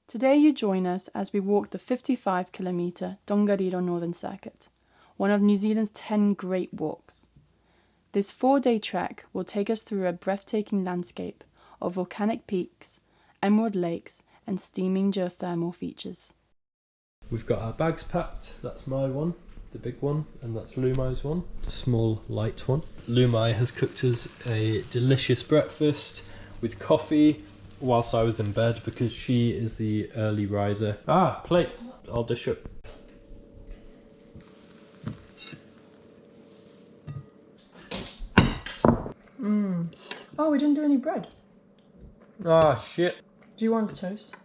Today you join us as we walk the 55-kilometre Tongariro Northern Circuit, one of New Zealand's 10 great walks. This 4-day trek will take us through a breathtaking landscape of volcanic peaks, emerald lakes and steaming geothermal features. We've got our bags packed. That's my one, the big one, and that's Lumai's one, the small light one. Lumai has cooked us a delicious breakfast with coffee whilst I was in bed because she is the early riser. Ah, plates. I'll dish up. Oh, we didn't do any bread. Ah, shit. Do you want toast?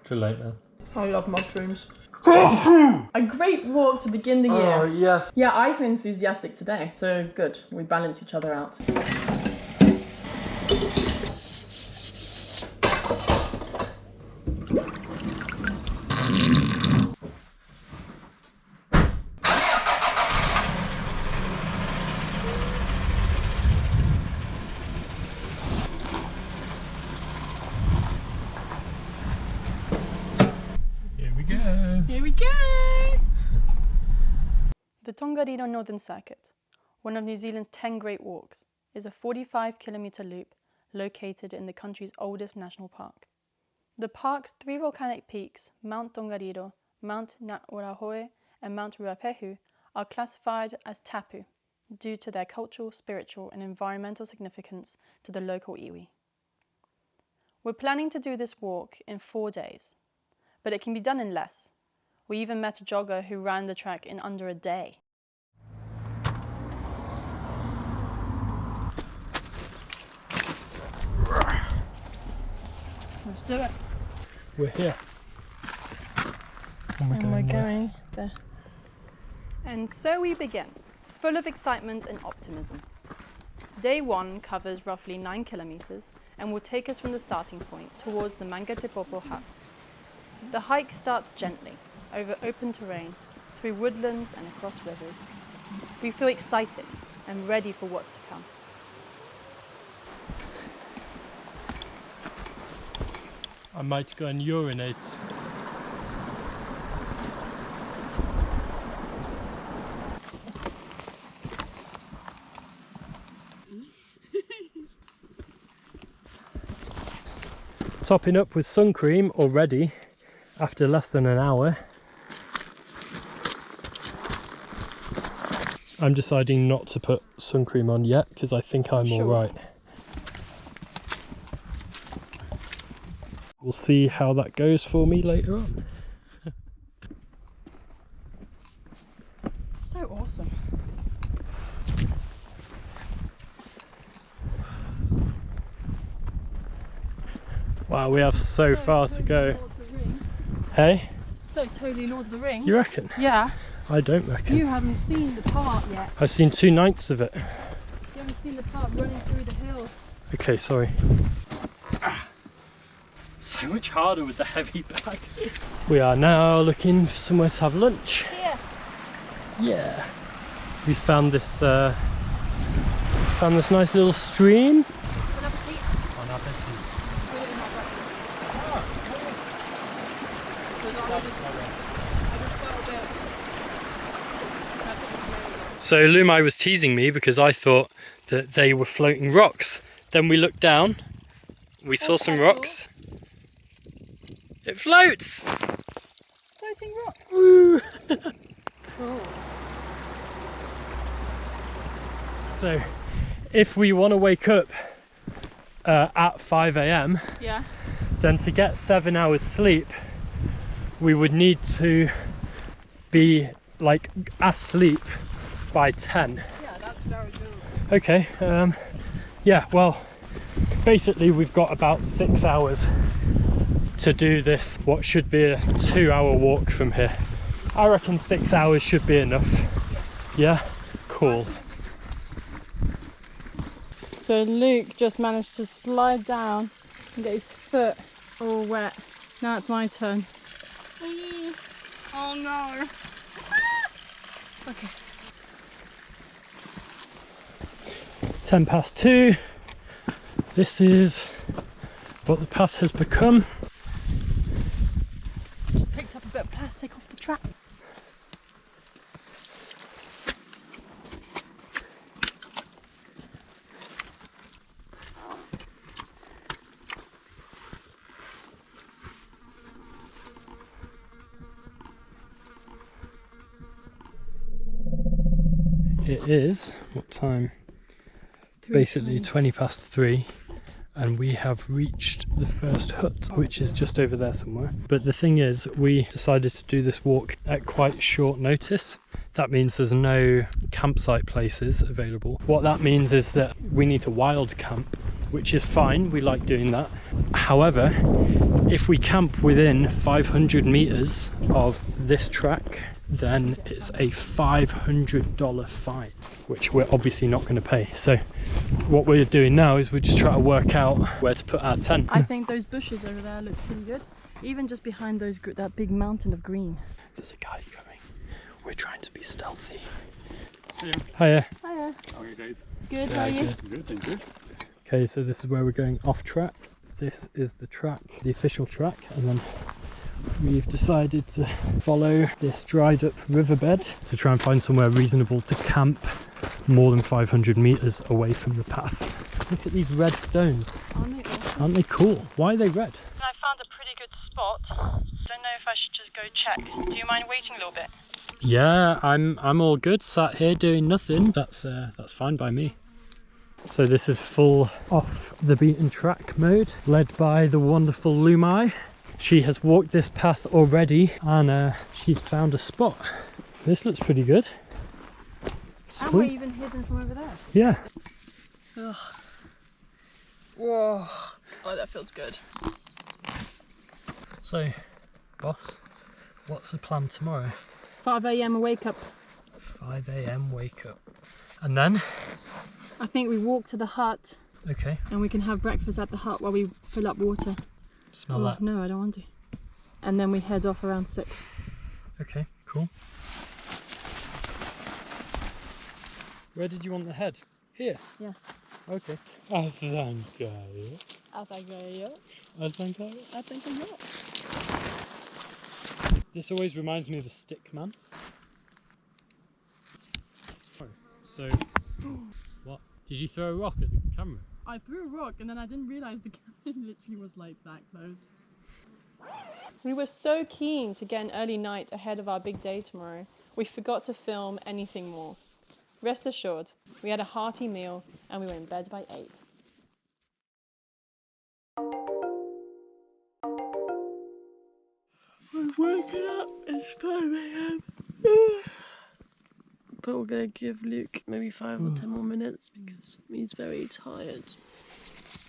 Too late now. I love mushrooms. A great walk to begin the year. Oh, yes. Yeah, I feel enthusiastic today, so good. We balance each other out. Here we go! The Tongariro Northern Circuit, one of New Zealand's 10 great walks, is a 45-kilometre loop located in the country's oldest national park. The park's 3 volcanic peaks, Mount Tongariro, Mount Ngāorahoe and Mount Ruapehu, are classified as tapu due to their cultural, spiritual and environmental significance to the local iwi. We're planning to do this walk in 4 days, but it can be done in less. We even met a jogger who ran the track in under a day. Let's do it. We're here. And we're going there. And so we begin, full of excitement and optimism. Day 1 covers roughly 9 kilometres and will take us from the starting point towards the Waihohonu Hut. The hike starts gently, over open terrain, through woodlands and across rivers. We feel excited and ready for what's to come. I might go and urinate. Topping up with sun cream already after less than an hour. I'm deciding not to put sun cream on yet because I think I'm alright. We'll see how that goes for me later on. So awesome. Wow, we have so far to go. Hey? So totally Lord of the Rings. You reckon? Yeah. I don't reckon. You haven't seen the part yet. I've seen 2/9 of it. You haven't seen the part running through the hill. Okay, sorry. So much harder with the heavy bag. We are now looking for somewhere to have lunch. Here. Yeah. We found this nice little stream. Bon appetit. Bon appetit. So Lumai was teasing me because I thought that they were floating rocks. Then we looked down, we saw some rocks. It floats! Floating rock. Woo! Cool. So if we want to wake up at 5 AM, Yeah. then to get 7 hours sleep, we would need to be like asleep by 10. Yeah, that's very good. Okay, yeah, well, basically we've got about 6 hours to do this, what should be a 2-hour walk from here. I reckon 6 hours should be enough. Yeah? Cool. So Luke just managed to slide down and get his foot all wet. Now it's my turn. Oh no. Okay. 2:10. This is what the path has become. bit of plastic off the track. It is, what time? Basically 20 past 3, and we have reached the first hut, which is just over there somewhere. But the thing is, we decided to do this walk at quite short notice. That means there's no campsite places available. What that means is that we need to wild camp, which is fine, we like doing that. However, if we camp within 500 meters of this track, then it's a $500 fine, which we're obviously not going to pay. So what we're doing now is we're just trying to work out where to put our tent. I think those bushes over there look pretty good. Even just behind those, that big mountain of green. There's a guy coming. We're trying to be stealthy. Hiya. Hiya. How are you guys? Good, Yeah, how are you? good. Good, thank you. Okay, so this is where we're going off track. This is the track, the official track, and then we've decided to follow this dried up riverbed to try and find somewhere reasonable to camp more than 500 meters away from the path. Look at these red stones. Aren't they awesome? Aren't they cool? Why are they red? I found a pretty good spot. Don't know if I should just go check. Do you mind waiting a little bit? Yeah, I'm all good. Sat here doing nothing. That's fine by me. So this is full off the beaten track mode, led by the wonderful Lumai. She has walked this path already, and she's found a spot. This looks pretty good. And we're Sweet. even hidden from over there. Yeah. Ugh. Whoa. Oh, that feels good. So, boss, what's the plan tomorrow? 5 a.m. a wake up. 5 a.m. wake up. And then? I think we walk to the hut Okay. and we can have breakfast at the hut while we fill up water. Smell that. No, I don't want to. And then we head off around 6. Okay, cool. Where did you want the head? Here? Yeah. Okay. Asankayo. This always reminds me of a stick man. So, what? Did you throw a rock at the camera? I threw a rock and then I didn't realise the camera literally was like that close. We were so keen to get an early night ahead of our big day tomorrow, we forgot to film anything more. Rest assured, we had a hearty meal and we were in bed by 8. I'm waking up, it's 5 a.m. But we're gonna give Luke maybe 5 or 10 more minutes because he's very tired.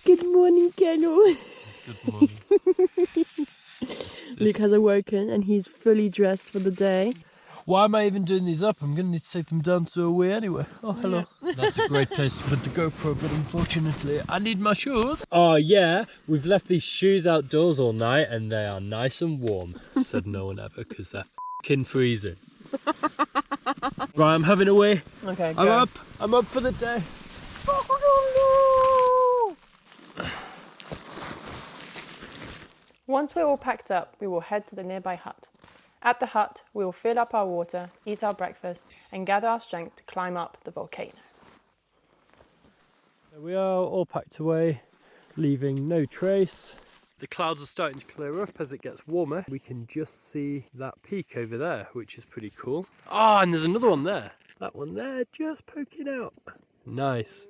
Good morning, Kendall. Good morning. Luke has awoken and he's fully dressed for the day. Why am I even doing these up? I'm going to need to take them down to a way anyway. Oh, hello. Yeah. That's a great place to put the GoPro, but unfortunately I need my shoes. Oh yeah, we've left these shoes outdoors all night and they are nice and warm. Said no one ever, because they're f***ing freezing. Right, I'm having a wee. Okay, go. I'm up for the day. Once we're all packed up, we will head to the nearby hut. At the hut, we will fill up our water, eat our breakfast, and gather our strength to climb up the volcano. We are all packed away, leaving no trace. The clouds are starting to clear up as it gets warmer. We can just see that peak over there, which is pretty cool. Oh, and there's another one there. That one there, just poking out. Nice.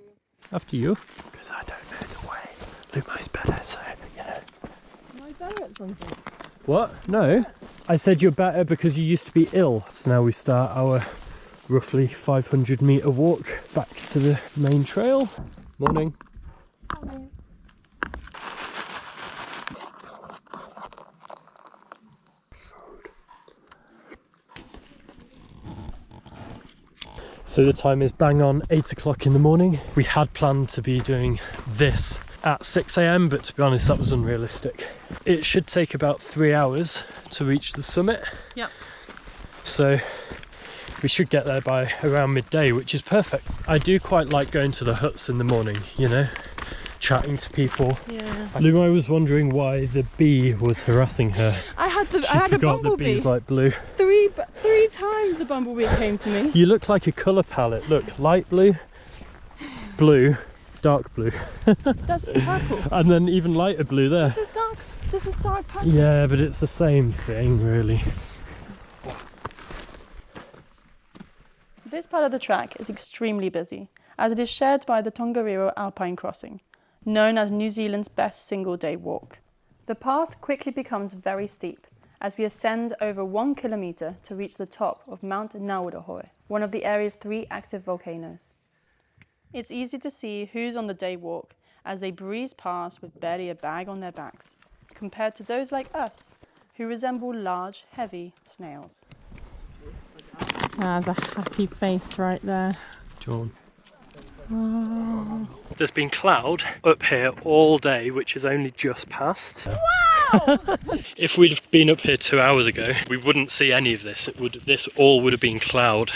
After you. Because I don't know the way. Lumai's better, so, you know. Am I better at something? What? No. I said you're better because you used to be ill. So now we start our roughly 500 metre walk back to the main trail. Morning. Morning. So the time is bang on 8 o'clock in the morning. We had planned to be doing this at 6 a.m, but to be honest, that was unrealistic. It should take about 3 hours to reach the summit. Yep. So we should get there by around midday, which is perfect. I do quite like going to the huts in the morning, you know. chatting to people. Yeah. Lumai was wondering why the bee was harassing her. I had She a forgot the bumblebee. bee's like blue. Three times the bumblebee came to me. You look like a colour palette. Look, light blue, blue, dark blue. That's purple. And then even lighter blue there. This is dark purple. Yeah, but it's the same thing really. This part of the track is extremely busy, as it is shared by the Tongariro Alpine crossing, known as New Zealand's best single-day walk. The path quickly becomes very steep, as we ascend over 1 kilometre to reach the top of Mount Waihohonu, one of the area's 3 active volcanoes. It's easy to see who's on the day walk, as they breeze past with barely a bag on their backs, compared to those like us, who resemble large, heavy snails. Ah, the happy face right there. John. There's been cloud up here all day, which is only just passed. Wow! If we'd have been up here 2 hours ago, we wouldn't see any of this. This all would have been cloud,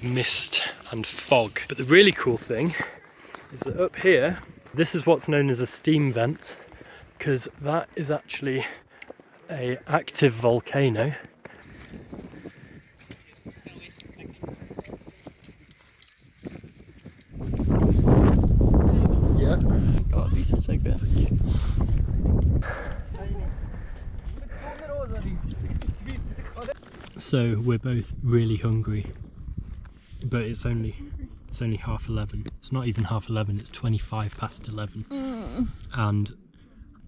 mist and fog. But the really cool thing is that up here, this is what's known as a steam vent, because that is actually an active volcano. Yeah. God, these are so good. So we're both really hungry, but it's only 11:30. It's not even 11:30. It's 11:25. And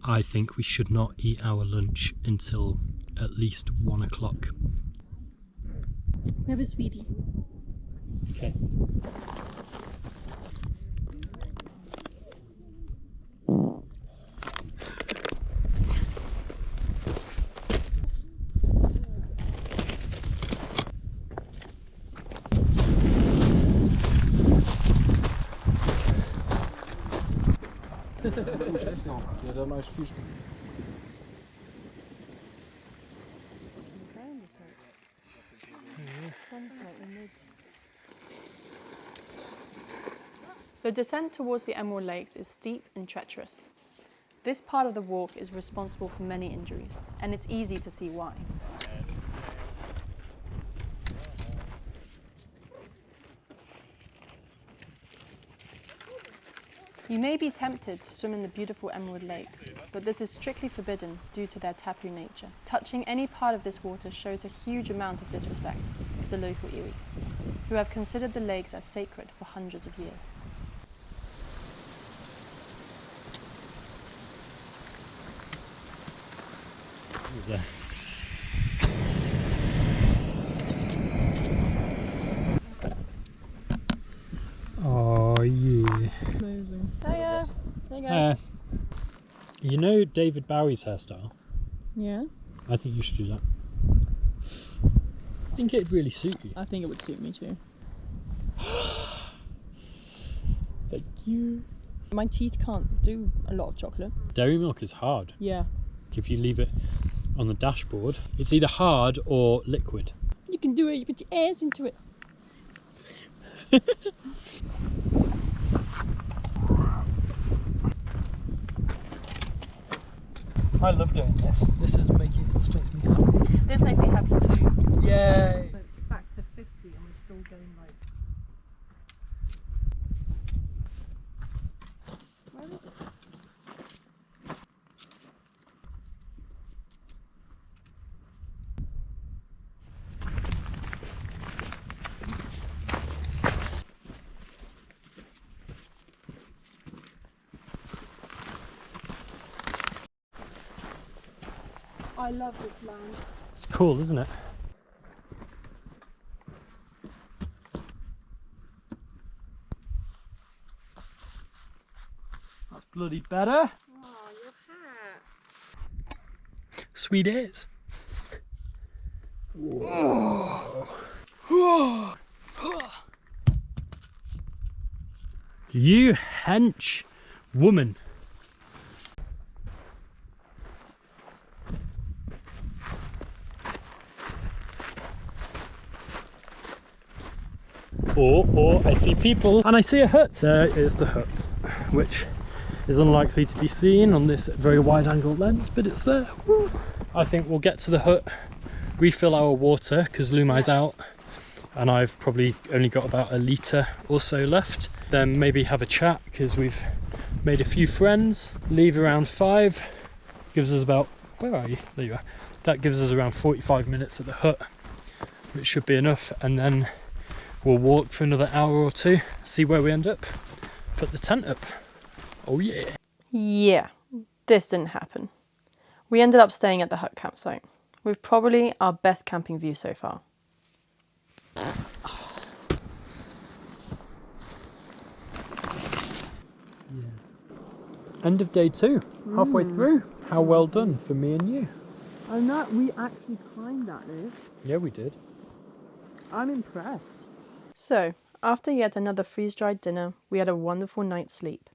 I think we should not eat our lunch until at least 1 o'clock. Have a sweetie. Okay. The descent towards the Emerald Lakes is steep and treacherous. This part of the walk is responsible for many injuries, and it's easy to see why. You may be tempted to swim in the beautiful Emerald Lakes, but this is strictly forbidden due to their tapu nature. Touching any part of this water shows a huge amount of disrespect to the local iwi, who have considered the lakes as sacred for hundreds of years. Oh yeah. Amazing. Hiya! Hey guys. You know David Bowie's hairstyle? Yeah, I think you should do that. I think it'd really suit you. I think it would suit me too. Thank you. My teeth can't do a lot of chocolate. Dairy milk is hard. Yeah. If you leave it on the dashboard, it's either hard or liquid. You can do it, you put your ears into it. I love doing this. This makes me happy. This makes me happy too. Yay! It's back to 50 and we're still going like... Where is it? I love this land. It's cool, isn't it? That's bloody better. Oh, your hat. Sweet is. You hench woman. Or I see people and I see a hut. There is the hut, which is unlikely to be seen on this very wide angle lens, but it's there. Woo. I think we'll get to the hut, refill our water because Lumai's out and I've probably only got about a litre or so left. Then maybe have a chat because we've made a few friends. Leave around 5, gives us about, where are you? There you are. That gives us around 45 minutes at the hut, which should be enough, and then we'll walk for another hour or 2, see where we end up, put the tent up. Oh yeah. Yeah, this didn't happen. We ended up staying at the hut campsite, with probably our best camping view so far. End of day 2, halfway through. How well done for me and you. Oh no, we actually climbed that, Luke. Yeah, we did. I'm impressed. So, after yet another freeze-dried dinner, we had a wonderful night's sleep.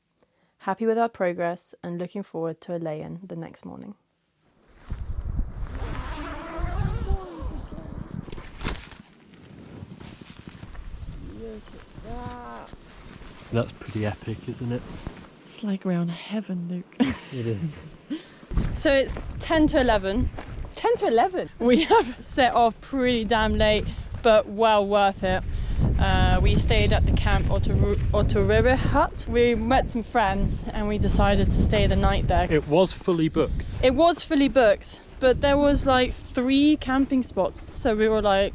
Happy with our progress and looking forward to a lay-in the next morning. Look at that. That's pretty epic, isn't it? It's like we're on heaven, Luke. It is. So it's 10 to 11. 10 to 11? We have set off pretty damn late, but well worth it. We stayed at the camp Oturere Hut. We met some friends and we decided to stay the night there. It was fully booked. It was fully booked, but there was like 3 camping spots. So we were like,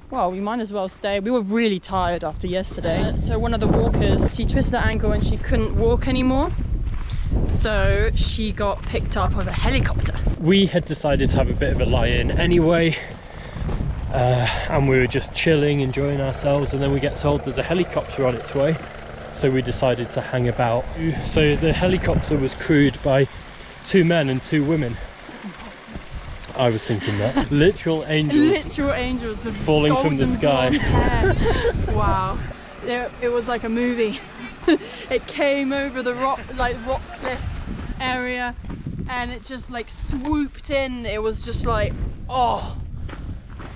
well, we might as well stay. We were really tired after yesterday. So one of the walkers, she twisted her ankle and she couldn't walk anymore. So she got picked up with a helicopter. We had decided to have a bit of a lie-in anyway, and we were just chilling, enjoying ourselves, and then we get told there's a helicopter on its way, so we decided to hang about. So the helicopter was crewed by 2 men and 2 women. I was thinking that. Literal angels. Literal angels with falling from the sky. Wow. It was like a movie. It came over the rock cliff area and it just like swooped in. It was just like, oh,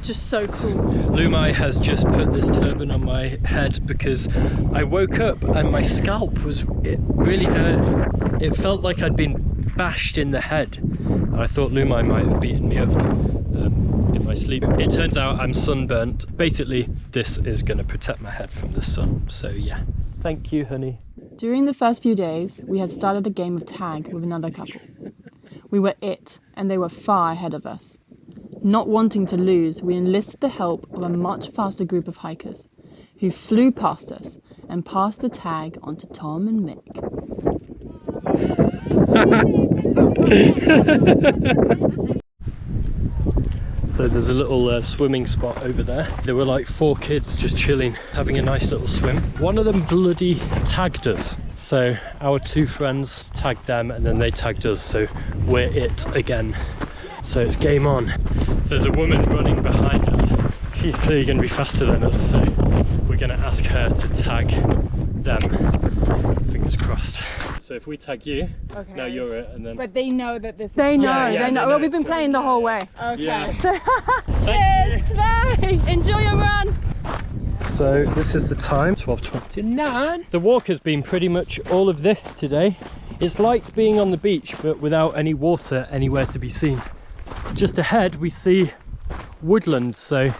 just so cool. Lumai has just put this turban on my head because I woke up and my scalp it really hurt. It felt like I'd been bashed in the head, and I thought Lumai might have beaten me up in my sleep. It turns out I'm sunburnt. Basically, this is going to protect my head from the sun, so yeah. Thank you, honey. During the first few days, we had started a game of tag with another couple. We were it, and they were far ahead of us. Not wanting to lose, we enlisted the help of a much faster group of hikers, who flew past us and passed the tag on to Tom and Mick. So there's a little swimming spot over there. There were like 4 kids just chilling, having a nice little swim. One of them bloody tagged us. So our 2 friends tagged them and then they tagged us, so we're it again. So it's game on. There's a woman running behind us. She's clearly going to be faster than us, so we're going to ask her to tag them. Fingers crossed. So if we tag you, Okay. now you're it, and then... But they know that this is... They know, Yeah, they know. they Well, know we've been it's playing the whole way. Okay. Yeah. Cheers, bye! Enjoy your run! So this is the time, 12:29. The walk has been pretty much all of this today. It's like being on the beach, but without any water anywhere to be seen. Just ahead we see woodland, so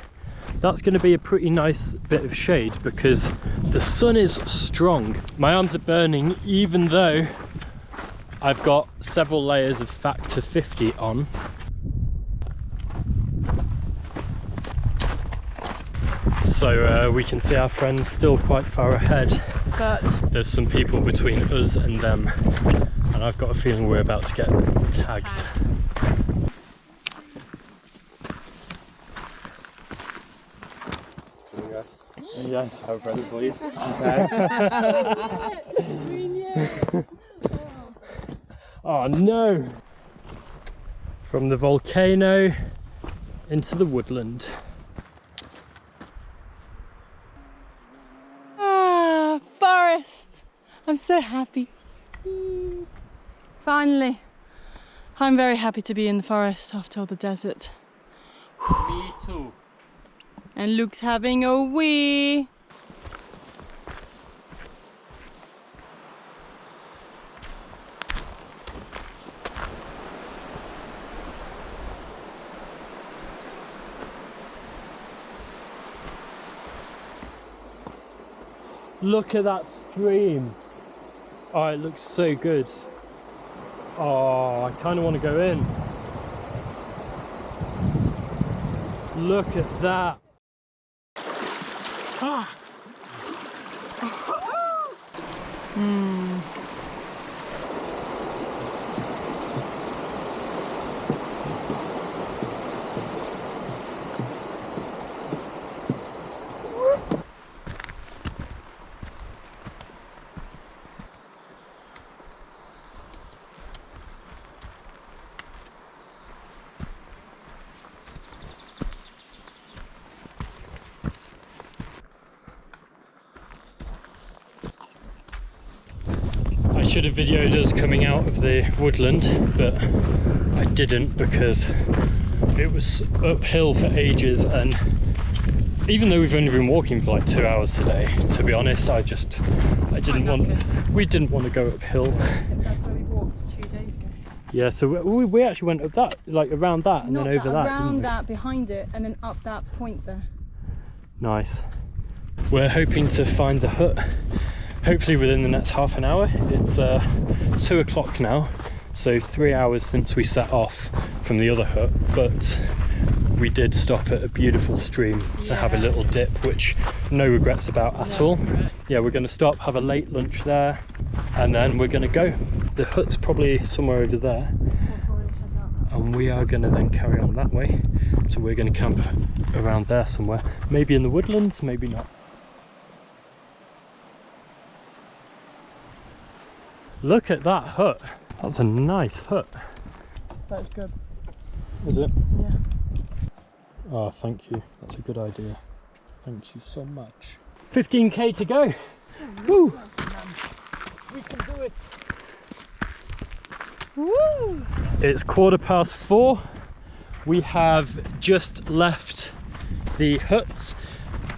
that's going to be a pretty nice bit of shade because the sun is strong. My arms are burning even though I've got several layers of Factor 50 on. So we can see our friends still quite far ahead, But there's some people between us and them, and I've got a feeling we're about to get tagged. Yes, how incredibly. Oh no! From the volcano into the woodland. ah, forest! I'm so happy. Finally, I'm very happy to be in the forest after all the desert. Me too. And Luke's having a wee. Look at that stream. Oh, it looks so good. Oh, I kind of want to go in. Look at that. Ah. I should have videoed us coming out of the woodland, but I didn't because it was uphill for ages, and even though we've only been walking for like 2 hours today, to be honest, we didn't want to go uphill. That's where we walked 2 days ago. Yeah, so we actually went up that, like around that, and then over that. Around that, behind it, and then up that point there. Nice. We're hoping to find the hut hopefully within the next half an hour. It's 2 o'clock now, so 3 hours since we set off from the other hut, but we did stop at a beautiful stream to have a little dip, which no regrets about at all. Yeah, we're going to stop, have a late lunch there, and then we're going to go. The hut's probably somewhere over there, and we are going to then carry on that way. So we're going to camp around there somewhere, maybe in the woodlands, maybe not. Look at that hut. That's a nice hut. That's good. Is it? Yeah. Oh, thank you. That's a good idea. Thank you so much. 15k to go. Woo! We can do it. Woo! It's 4:15. We have just left the huts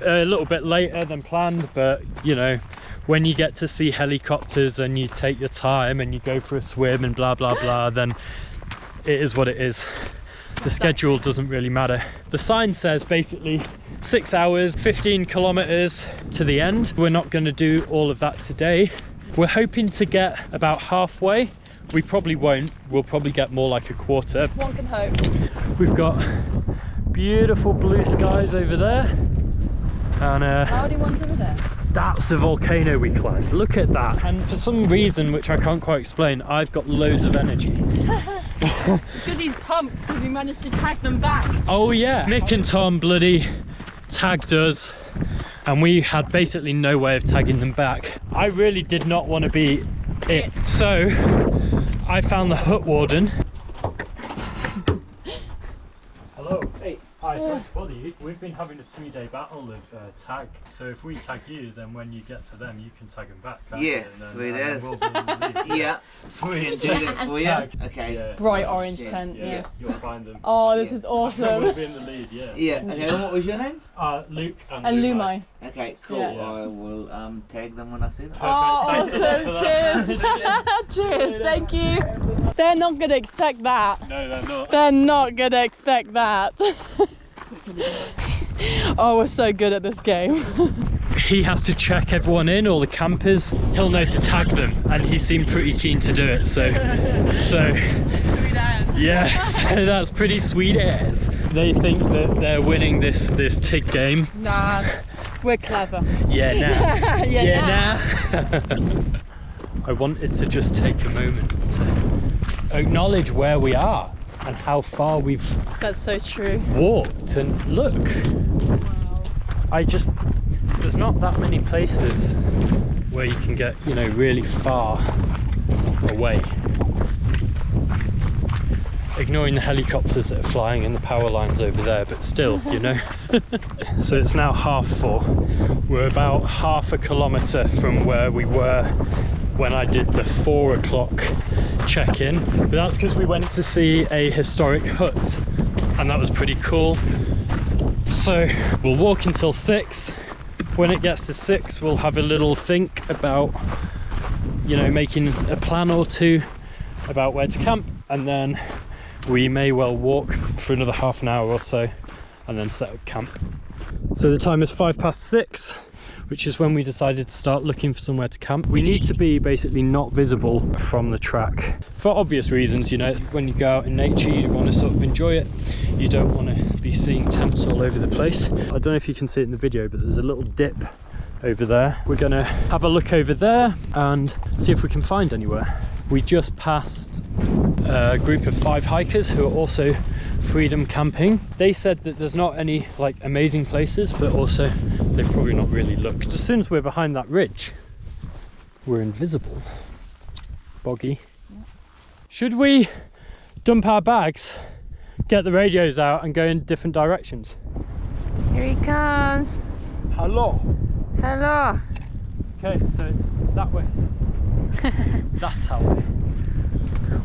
a little bit later than planned, but you know, when you get to see helicopters and you take your time and you go for a swim and blah blah blah, then it is what it is. The schedule doesn't really matter. The sign says basically 6 hours, 15 kilometers to the end. We're not going to do all of that today. We're hoping to get about halfway. We probably won't. We'll probably get more like a quarter. One can hope. We've got beautiful blue skies over there, and Howdy one's over there. that's the volcano we climbed. Look at that. And for some reason, which I can't quite explain, I've got loads of energy. Because he's pumped because we managed to tag them back. Oh yeah, Nick and Tom bloody tagged us, and we had basically no way of tagging them back. I really did not want to be it. So I found the hut warden. Hello. Hey. Hi, sorry to bother you. We've been having a 3-day battle of tag. So if we tag you, then when you get to them, you can tag them back. Yes, sweet as. We'll be in the lead. Yeah. Sweet. Do that for you. Okay. Yeah. Bright orange tent, Yeah, yeah. you'll find them. Oh, this is We'll awesome. be in the lead, yeah. Yeah. Okay. And what was your name? Luke and Lumai. Okay. Cool. Yeah. I will tag them when I see them. Oh, Thanks a lot awesome. for that. Cheers. Cheers. Thank you. They're not going to expect that. No, they're not. They're not going to expect that. Oh, we're so good at this game. He has to check everyone in, all the campers. He'll know to tag them, and he seemed pretty keen to do it. So Sweet ass. yeah, so that's pretty sweet as. They think that they're winning this TIG game. Nah, we're clever. Yeah, nah. yeah, nah. I wanted to just take a moment to acknowledge where we are and how far we've That's so true. walked, and look. Wow. There's not that many places where you can get, you know, really far away. Ignoring the helicopters that are flying and the power lines over there, but still, you know. So it's now 4:30. We're about half a kilometre from where we were when I did the 4 o'clock check-in, but that's because we went to see a historic hut, and that was pretty cool. So we'll walk until 6. When it gets to 6, we'll have a little think about, you know, making a plan or two about where to camp, and then we may well walk for another half an hour or so and then set up camp. So the time is 6:05. which is when we decided to start looking for somewhere to camp. We need to be basically not visible from the track for obvious reasons. You know, when you go out in nature, you want to sort of enjoy it. You don't want to be seeing tents all over the place. I don't know if you can see it in the video, but there's a little dip over there. We're gonna have a look over there and see if we can find anywhere. We just passed a group of 5 hikers who are also freedom camping. They said that there's not any like amazing places, but also they've probably not really looked. As soon as we're behind that ridge, we're invisible. Boggy. Yeah. Should we dump our bags, get the radios out and go in different directions? Here he comes. Hello. Hello. Okay, so it's that way. That's our way.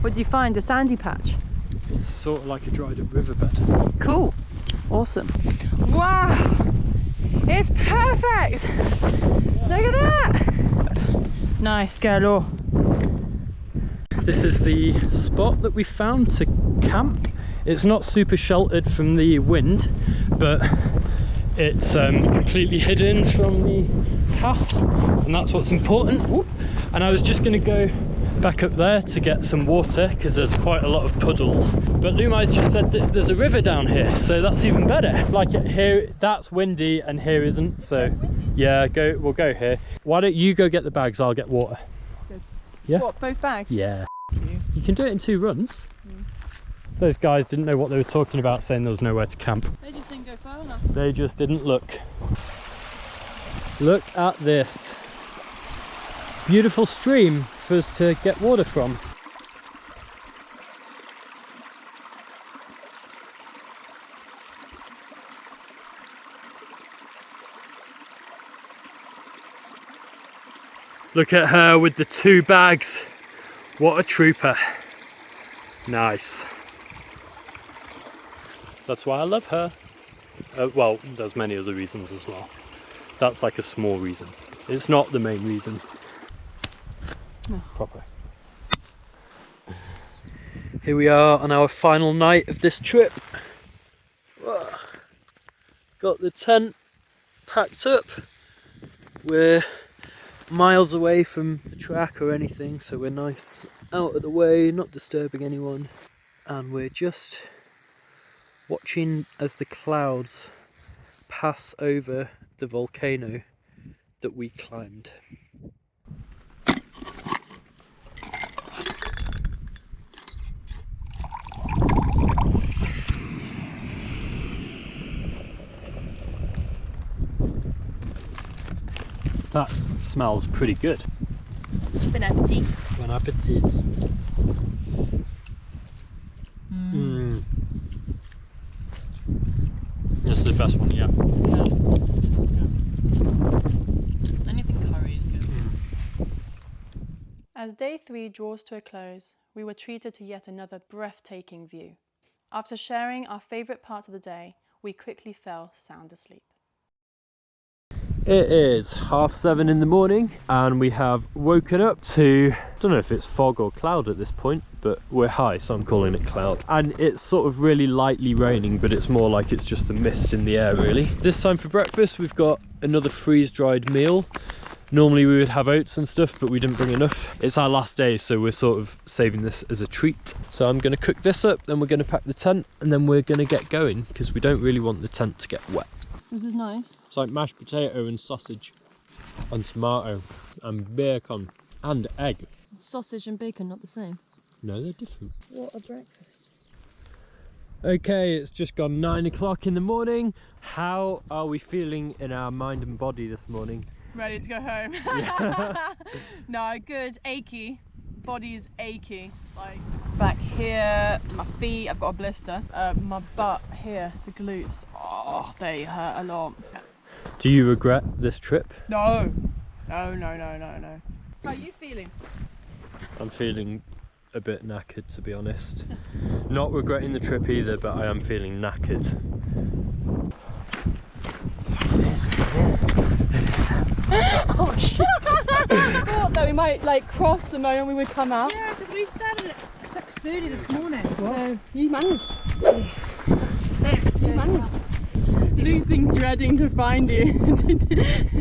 What did you find? A sandy patch? It's sort of like a dried up riverbed. Cool. Awesome. Wow. It's perfect. Look at that. Nice, girl. This is the spot that we found to camp. It's not super sheltered from the wind, but it's completely hidden from the path, and that's what's important. Whoop. And I was just going to go back up there to get some water because there's quite a lot of puddles, but Lumai's just said that there's a river down here, so that's even better. Like it here, that's windy and here isn't, so yeah, we'll go here. Why don't you go get the bags, I'll get water. Good. Yeah, What, both bags? yeah. You can do it in 2 runs. Those guys didn't know what they were talking about, saying there was nowhere to camp. They just didn't go far enough. They just didn't look. Look at this beautiful stream for us to get water from. Look at her with the 2 bags. What a trooper. Nice. That's why I love her. Well, there's many other reasons as well. That's like a small reason. It's not the main reason. No. Proper. Here we are on our final night of this trip. Got the tent packed up. We're miles away from the track or anything, so we're nice out of the way, not disturbing anyone. And we're just watching as the clouds pass over the volcano that we climbed. That smells pretty good. Bon appetit. Bon appetit. This is the best one yet. Yeah. Anything curry is good. As day 3 draws to a close, we were treated to yet another breathtaking view. After sharing our favourite parts of the day, we quickly fell sound asleep. It is 7:30 in the morning and we have woken up to, I don't know if it's fog or cloud at this point, but we're high, so I'm calling it cloud. And it's sort of really lightly raining, but it's more like it's just the mist in the air really. This time for breakfast we've got another freeze-dried meal. Normally we would have oats and stuff, but we didn't bring enough. It's our last day, so we're sort of saving this as a treat. So I'm going to cook this up, then we're going to pack the tent, and then we're going to get going because we don't really want the tent to get wet. This is nice. It's like mashed potato and sausage and tomato and bacon and egg. Sausage and bacon not the same? No, they're different. What a breakfast. Okay, it's just gone 9 o'clock in the morning. How are we feeling in our mind and body this morning? Ready to go home. Yeah. No, good. Achy. Body is achy. Like back here, my feet, I've got a blister. My butt here, the glutes, oh, they hurt a lot. Do you regret this trip? No. No. How are you feeling? I'm feeling a bit knackered, to be honest. Not regretting the trip either, but I am feeling knackered. Oh shit! I thought that we might like cross the moment we would come out. Yeah, because we started at 6:30 this morning. So you managed. You managed. You Sleeping, dreading to find you.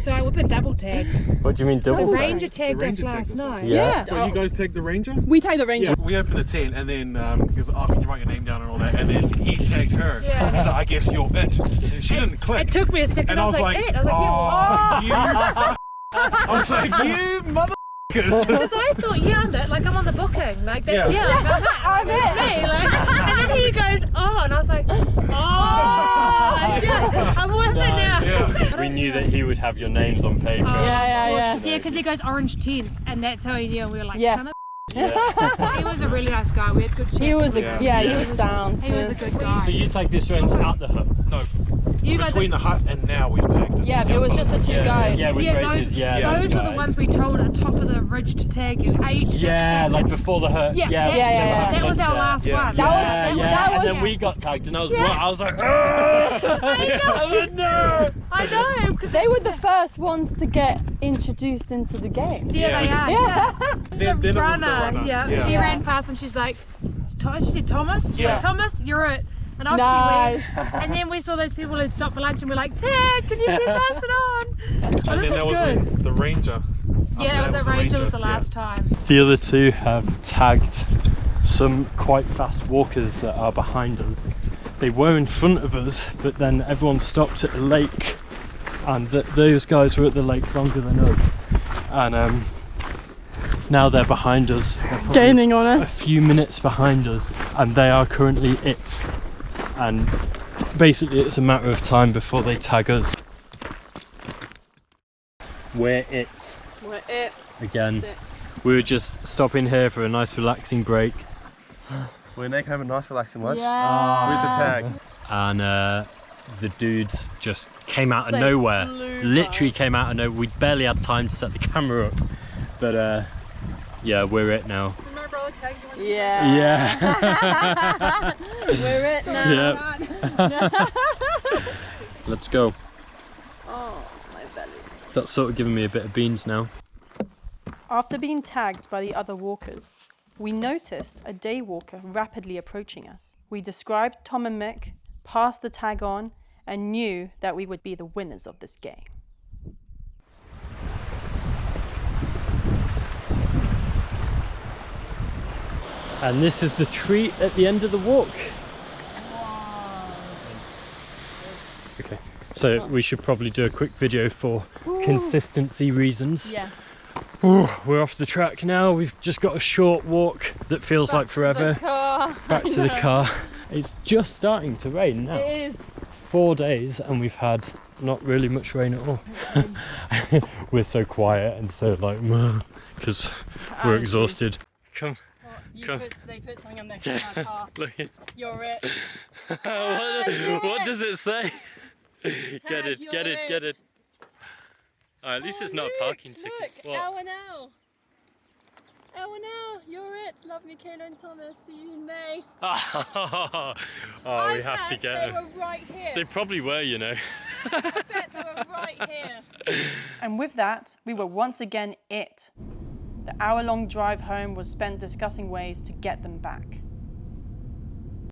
So we've been double tagged. What do you mean The double tag? ranger tagged us last night. Yeah. So you guys take the ranger? We take the ranger. Yeah, we opened the tent and then he goes, oh, you write your name down and all that, and then he tagged her. Yeah. So I guess you're it. And she didn't click. It took me a second. And I was like, it. I was like, yeah. I was like, you mother. Because I thought, yeah, I'm it. Like I'm on the booking. Like that, Yeah. like, I'm it. Me. Like, and then he goes, oh, and I was like, oh, yeah, I'm with it now. Yeah. We knew that he would have your names on paper. Yeah. Yeah, because he goes orange 10, and that's how he knew. And we were like, Yeah. son of Yeah. He was a really nice guy. We had good chat. He was a, Yeah. he was sound. He was a good guy. So you take this ranger at the hut? No. You guys Between the hut and now we've tagged it. Yeah, it was just the two guys. Yeah, with Yeah, races, those those were the guys. ones we told at the top of the ridge to tag you. Yeah, like before the hut. Yeah. Yeah. That was our last Yeah. one. That was- and then we got tagged, and I was like, "Ah!" I was like, no. I know, because They were the first ones to get introduced into the game. yeah, they are. Yeah. Then it was the runner. Yeah. Yeah. She ran past and she's like, she said, Thomas? Yeah. Thomas, you're it. And off Nice. she went. And then we saw those people who'd stopped for lunch and we're like, Tag, can you please pass it on? Oh, And this then that is was good. when the ranger. Yeah, After the ranger was the last time. The other two have tagged some quite fast walkers that are behind us. They were in front of us, but then everyone stopped at the lake, and those guys were at the lake longer than us. And now they're behind us. They're probably Gaining on a us. few minutes behind us, and they are currently it. And basically, it's a matter of time before they tag us. We're it. We're it. Again, That's it. we were just stopping here for a nice relaxing break, We're making have a nice relaxing lunch. Yeah. With the tag. and the dudes just came out of They nowhere. flew Literally by. came out of nowhere. We barely had time to set the camera up, but yeah, we're it now. My brother tagged you. Yeah. Yeah. We're it now. Yeah. Let's go. Oh, my belly. That's sort of giving me a bit of beans now. After being tagged by the other walkers, we noticed a day walker rapidly approaching us. We described Tom and Mick, passed the tag on, and knew that we would be the winners of this game. And this is the treat at the end of the walk. Okay, so we should probably do a quick video for consistency reasons. Yes. Ooh, we're off the track now. We've just got a short walk that feels like forever. Back to the car. It's just starting to rain now. It is. 4 days and we've had not really much rain at all. We're so quiet and so like because we're exhausted. Come, come. They put something on next to my car. Look. You're it. What does it say? Get it, you're get it, get it. it. Oh, at least it's not a parking ticket. What? L&L. L&L, you're it. Love me, Kayla and Thomas. See you in May. Oh, we have to get They them. were right here. They probably were, you know. I bet they were right here. And with that, we were once again it. The hour-long drive home was spent discussing ways to get them back.